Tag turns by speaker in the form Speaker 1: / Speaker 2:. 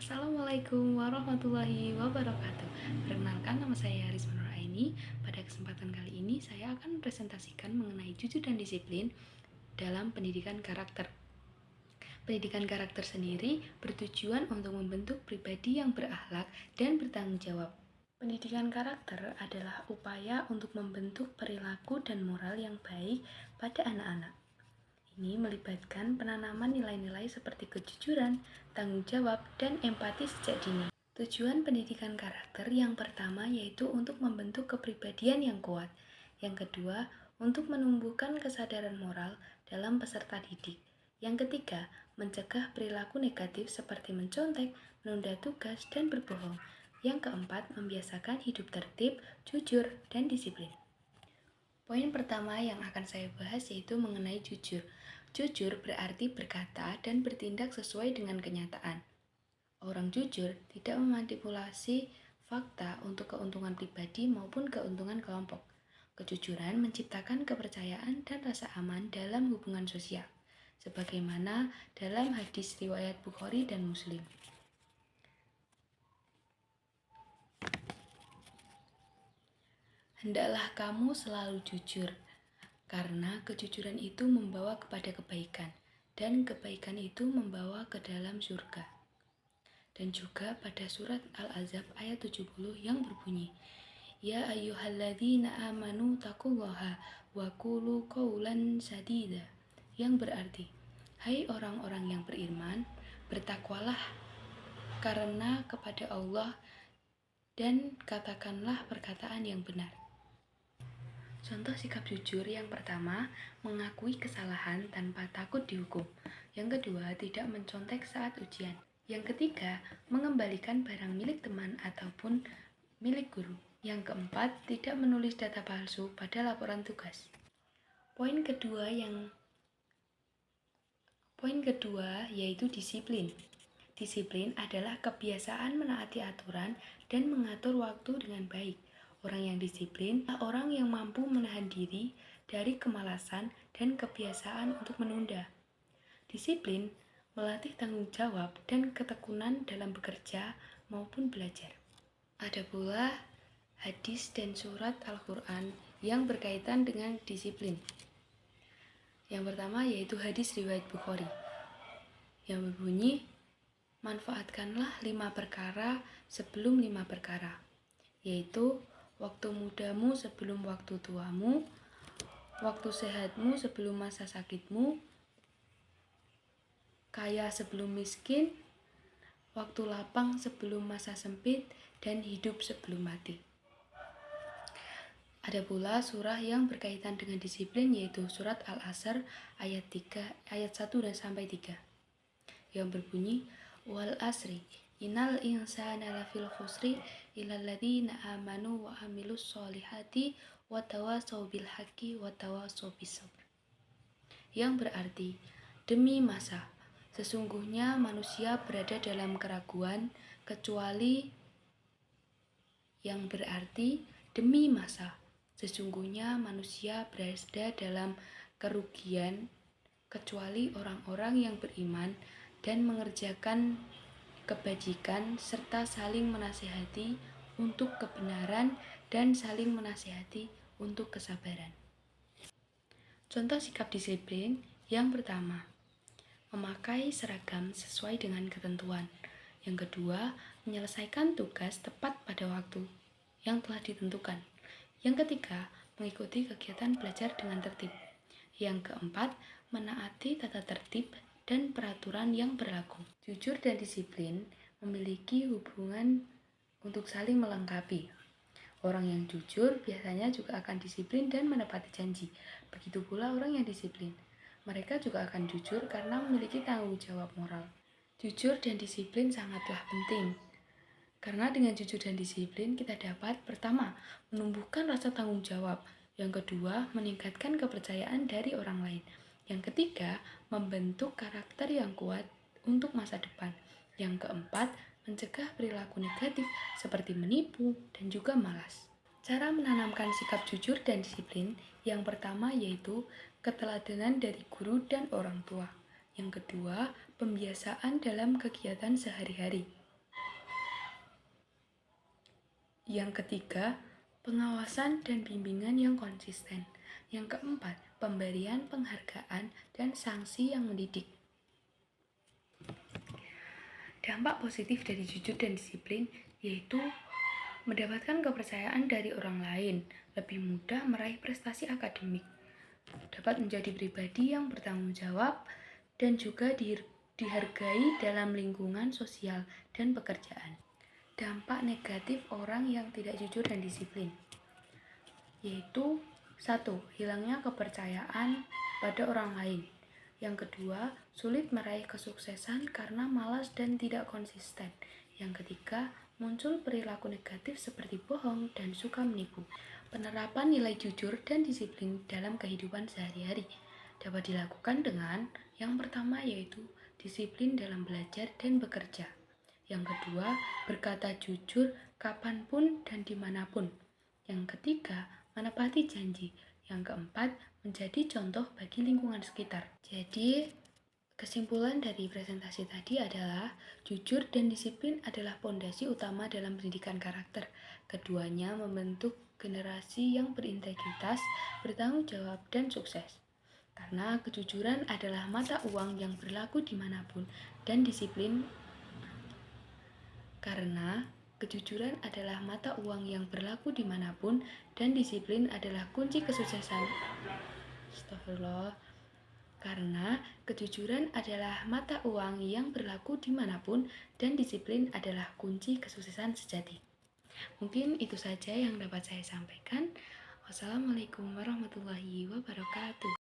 Speaker 1: Assalamualaikum warahmatullahi wabarakatuh. Perkenalkan, nama saya Risma Nuraini. Pada kesempatan kali ini saya akan presentasikan mengenai jujur dan disiplin dalam pendidikan karakter. Pendidikan karakter sendiri bertujuan untuk membentuk pribadi yang berakhlak dan bertanggung jawab. Pendidikan karakter adalah upaya untuk membentuk perilaku dan moral yang baik pada anak-anak. Ini melibatkan penanaman nilai-nilai seperti kejujuran, tanggung jawab, dan empati sejak dini. Tujuan pendidikan karakter yang pertama yaitu untuk membentuk kepribadian yang kuat. Yang kedua, untuk menumbuhkan kesadaran moral dalam peserta didik. Yang ketiga, mencegah perilaku negatif seperti mencontek, menunda tugas, dan berbohong. Yang keempat, membiasakan hidup tertib, jujur, dan disiplin. Poin pertama yang akan saya bahas yaitu mengenai jujur. Jujur berarti berkata dan bertindak sesuai dengan kenyataan. Orang jujur tidak memanipulasi fakta untuk keuntungan pribadi maupun keuntungan kelompok. Kejujuran menciptakan kepercayaan dan rasa aman dalam hubungan sosial, sebagaimana dalam hadis riwayat Bukhari dan Muslim. Hendaklah kamu selalu jujur, karena kejujuran itu membawa kepada kebaikan, dan kebaikan itu membawa ke dalam surga. Dan juga pada surat Al-Ahzab ayat 70 yang berbunyi, Ya ayyuhalladzina amanu taqullaha wa qulu qawlan sadida, yang berarti, hai orang-orang yang beriman, bertakwalah karena kepada Allah dan katakanlah perkataan yang benar. Contoh sikap jujur yang pertama, mengakui kesalahan tanpa takut dihukum. Yang kedua, tidak mencontek saat ujian. Yang ketiga, mengembalikan barang milik teman ataupun milik guru. Yang keempat, tidak menulis data palsu pada laporan tugas. Poin kedua yaitu disiplin. Disiplin adalah kebiasaan menaati aturan dan mengatur waktu dengan baik. Orang yang disiplin adalah orang yang mampu menahan diri dari kemalasan dan kebiasaan untuk menunda. Disiplin melatih tanggung jawab dan ketekunan dalam bekerja maupun belajar. Ada pula hadis dan surat Al-Quran yang berkaitan dengan disiplin. Yang pertama yaitu hadis riwayat Bukhari yang berbunyi, manfaatkanlah 5 perkara sebelum 5 perkara, yaitu waktu mudamu sebelum waktu tuamu, waktu sehatmu sebelum masa sakitmu, kaya sebelum miskin, waktu lapang sebelum masa sempit, dan hidup sebelum mati. Ada pula surah yang berkaitan dengan disiplin yaitu surat Al-Asr ayat 1 dan sampai 3 yang berbunyi, wal asri innal insana lafil khusri illal ladzina amanu wa amilus solihati wa tawassaw bil haqqi wa tawassaw bis sabr. Yang berarti, demi masa, sesungguhnya manusia berada dalam keraguan kecuali yang berarti demi masa, sesungguhnya manusia berada dalam kerugian kecuali orang-orang yang beriman dan mengerjakan kebajikan serta saling menasihati untuk kebenaran dan saling menasihati untuk kesabaran. Contoh sikap disiplin yang pertama, memakai seragam sesuai dengan ketentuan. Yang kedua, menyelesaikan tugas tepat pada waktu yang telah ditentukan. Yang ketiga, mengikuti kegiatan belajar dengan tertib. Yang keempat, menaati tata tertib dan peraturan yang berlaku. Jujur dan disiplin memiliki hubungan untuk saling melengkapi. Orang yang jujur biasanya juga akan disiplin dan menepati janji. Begitu pula orang yang disiplin. Mereka juga akan jujur karena memiliki tanggung jawab moral. Jujur dan disiplin sangatlah penting. Karena dengan jujur dan disiplin kita dapat pertama, menumbuhkan rasa tanggung jawab. Yang kedua, meningkatkan kepercayaan dari orang lain. Yang ketiga, membentuk karakter yang kuat untuk masa depan. Yang keempat, mencegah perilaku negatif seperti menipu dan juga malas. Cara menanamkan sikap jujur dan disiplin yang pertama yaitu keteladanan dari guru dan orang tua. Yang kedua, pembiasaan dalam kegiatan sehari-hari. Yang ketiga, pengawasan dan bimbingan yang konsisten. Yang keempat, pemberian penghargaan dan sanksi yang mendidik. Dampak positif dari jujur dan disiplin yaitu mendapatkan kepercayaan dari orang lain, lebih mudah meraih prestasi akademik, dapat menjadi pribadi yang bertanggung jawab, dan juga dihargai dalam lingkungan sosial dan pekerjaan. Dampak negatif orang yang tidak jujur dan disiplin yaitu 1. Hilangnya kepercayaan pada orang lain. Yang kedua, sulit meraih kesuksesan karena malas dan tidak konsisten. Yang ketiga, muncul perilaku negatif seperti bohong dan suka menipu. Penerapan nilai jujur dan disiplin dalam kehidupan sehari-hari dapat dilakukan dengan yang pertama yaitu disiplin dalam belajar dan bekerja. Yang kedua, berkata jujur kapanpun dan dimanapun. Yang ketiga, menepati janji. Yang keempat, menjadi contoh bagi lingkungan sekitar. Jadi, kesimpulan dari presentasi tadi adalah jujur dan disiplin adalah pondasi utama dalam pendidikan karakter. Keduanya membentuk generasi yang berintegritas, bertanggung jawab, dan sukses. Karena kejujuran adalah mata uang yang berlaku dimanapun dan disiplin Karena kejujuran adalah mata uang yang berlaku dimanapun dan disiplin adalah kunci kesuksesan. Astagfirullah. Karena kejujuran adalah mata uang yang berlaku dimanapun dan disiplin adalah kunci kesuksesan sejati. Mungkin itu saja yang dapat saya sampaikan. Wassalamualaikum warahmatullahi wabarakatuh.